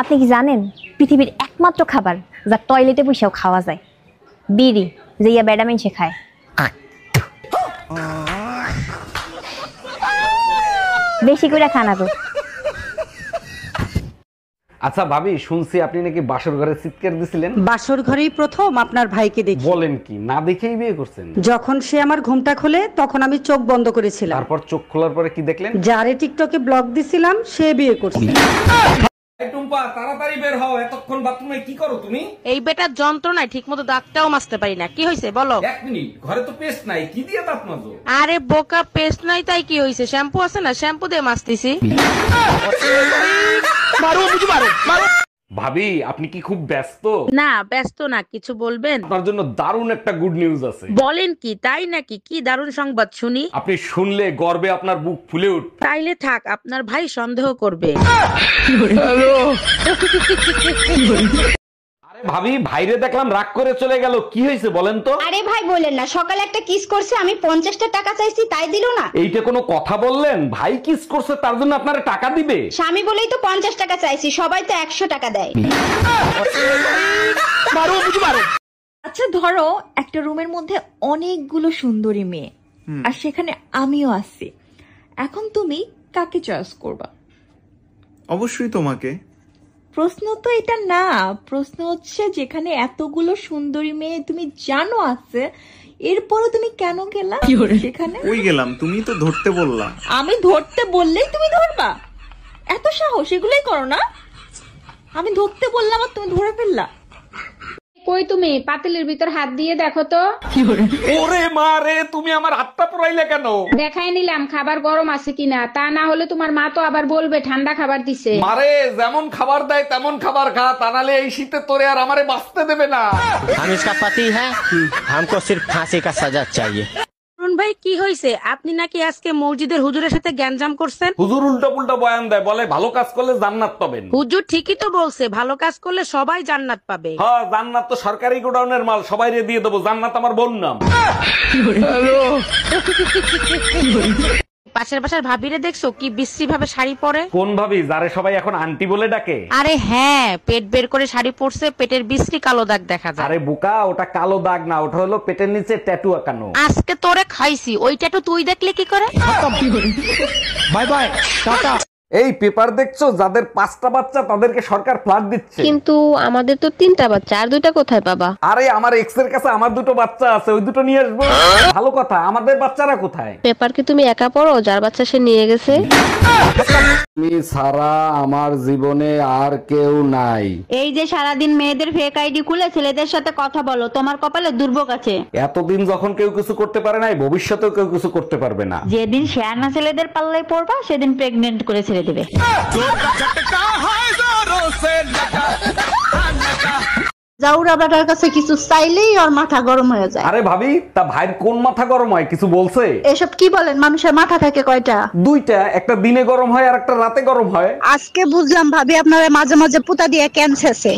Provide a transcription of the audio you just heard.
আপনি কি জানেন পৃথিবীর একমাত্র খাবার যা টয়লেটে বসেও খাওয়া যায়? বিড়ি, যে ইয়া বেডা মানুষে খায়। বেশি করে খানা তো। আচ্ছা ভাবি, শুনছি আপনি নাকি বাসর ঘরে চিৎকার দিছিলেন। বাসর ঘরেই প্রথম আপনার ভাইকে দেখি। বলেন কি, না দেখেই বিয়ে করছেন? যখন সে আমার ঘুমটা খোলে তখন আমি চোখ বন্ধ করেছিলাম। তারপর চোখ খোলার পরে কি দেখলেন? যারে টিকটকে ব্লগ দিছিলাম সে বিয়ে করছে। এই টুম্পা, তাড়াতাড়ি বের হও। এতক্ষণ বাথরুমে কি করো তুমি? এই বেটার যন্ত্রণায় ঠিকমতো দাঁতটাও মাজতে পারি না। কি হয়েছে বলো? এক মিনিট, ঘরে তো পেস্ট নাই, কি দিয়ে দাঁত মাজো? আরে বোকা, পেস্ট নাই তাই কি হয়েছে? শ্যাম্পু আছে না, শ্যাম্পু দিয়ে মাজতেছি। ভাবি, আপনি কি খুব ব্যস্ত? না ব্যস্ত না, কিছু বলবেন? আপনার জন্য দারুণ একটা গুড নিউজ আছে। বলেন কি, তাই নাকি? কি দারুণ সংবাদ শুনি। আপনি শুনলে গর্বে আপনার বুক ফুলে উঠবে। তাইলে থাক, আপনার ভাই সন্দেহ করবে। আরে ভাবি, ভাইরে দেখলাম রাগ করে চলে গেল, কি হয়েছে বলেন তো? আরে ভাই বলেন না, সকালে একটা কিস করছে, আমি 50টা টাকা চাইছি তাই দিল না। এইটা কোনো কথা বললেন? ভাই কিস করছে তার জন্য আপনারা টাকা দিবে? স্বামী বলেই তো 50 টাকা চাইছি, সবাই তো 100 টাকা দেয়। আচ্ছা ধরো একটা রুমের মধ্যে অনেকগুলো সুন্দরী মেয়ে, আর সেখানে আমিও আছি। এখন তুমি কাকে চয়েস করবা? অবশ্যই তোমাকে। প্রশ্ন তো এটা না, প্রশ্ন হচ্ছে যেখানে এতগুলো সুন্দরী মেয়ে তুমি জানো আছে, এরপরও তুমি কেন গেলা সেখানে? ওই গেলাম, তুমি তো ধরতে বললা। আমি ধরতে বললেই তুমি ধরবা? এত সাহস, এগুলোই করো না। আমি ধরতে বললাম আর তুমি ধরে ফেললা। কই তুমি পাতিলের ভিতর হাত দিয়ে দেখো তো। ওরে মা রে, তুমি আমার হাতটা পুরাইলে কেন? দেখাই নিলাম খাবার গরম আছে কিনা, তা না হলে তোমার মা তো আবার বলবে ঠান্ডা খাবার দিছে। মারে যেমন খাবার দেয় তেমন খাবার খা, তা নাহলে এই শীতে তোরে আর আমারে বাঁচতে দেবে না। हम इसका पति है, हमको सिर्फ फांसी का सजा चाहिए। অরুণ ভাই, কি হয়েছে? আপনি নাকি আজকে মসজিদের হুজুরের সাথে গ্যাঞ্জাম করছেন? হুজুর উল্টা পুল্টা বয়ান দেয়, বলে ভালো কাজ করলে জান্নাত পাবেন। হুজুর ঠিকই তো বলছে, ভালো কাজ করলে সবাই জান্নাত পাবে। হ্যাঁ, জান্নাত তো সরকারি গোডাউনের মাল, সবাইরে দিয়ে দেবো। জান্নাত আমার বোন নাম। পাশের বাসার ভাবিরে দেখছো কি বিশ্রী ভাবে শাড়ি পরে? কোন ভাবি, যারে সবাই এখন আন্টি বলে ডাকে? আরে হ্যাঁ, পেট বের করে শাড়ি পরছে, পেটের বিশ্রী কালো দাগ দেখা যায়। আরে বোকা, ওটা কালো দাগ না, ওটা হলো পেটের নিচে ট্যাটু আঁকানো। আজকে তোরে খাইছি, ওইটা তো তুই দেখলে কি করে? Bye bye tata. এই পেপার দেখছো, যাদের 5টা বাচ্চা তাদেরকে সরকার ফ্ল্যাট দিচ্ছে। কিন্তু আমাদের তো 3টা বাচ্চা, আর 2টা কোথায় পাবা? আরে আমার এক্স এর কাছে আমার 2টো বাচ্চা আছে, ওই 2টো নিয়ে আসবো। ভালো কথা, আমাদের বাচ্চারা কোথায়? পেপার কি তুমি একা পড়ো, যার বাচ্চা সে নিয়ে গেছে? তুমি ছাড়া আমার জীবনে আর কেউ নাই। এই যে সারাদিন মেয়েদের ফেক আইডি খুলে ছেলেদের সাথে কথা বলো, তোমার কপালে দুর্ভোগ আছে। এতদিন যখন কেউ কিছু করতে পারে নাই, ভবিষ্যতেও কেউ কিছু করতে পারবে না। যেদিন শেয়ানা ছেলেদের পাল্লায় পড়বা সেদিন প্রেগনেন্ট করে ছেড়ে দেবে। জাউরা বেটার কাছে কিছু চাইলেই ওর মাথা গরম হয়ে যায়। আরে ভাবি, তা ভাইয়ের কোন মাথা গরম হয়, কিছু বলছে? এসব কি বলেন, মানুষের মাথা থাকে কয়টা? 2টা, একটা দিনে গরম হয় আর একটা রাতে গরম হয়। আজকে বুঝলাম ভাবি আপনারা মাঝে মাঝে পুতা দিয়ে ক্যান্সারছে।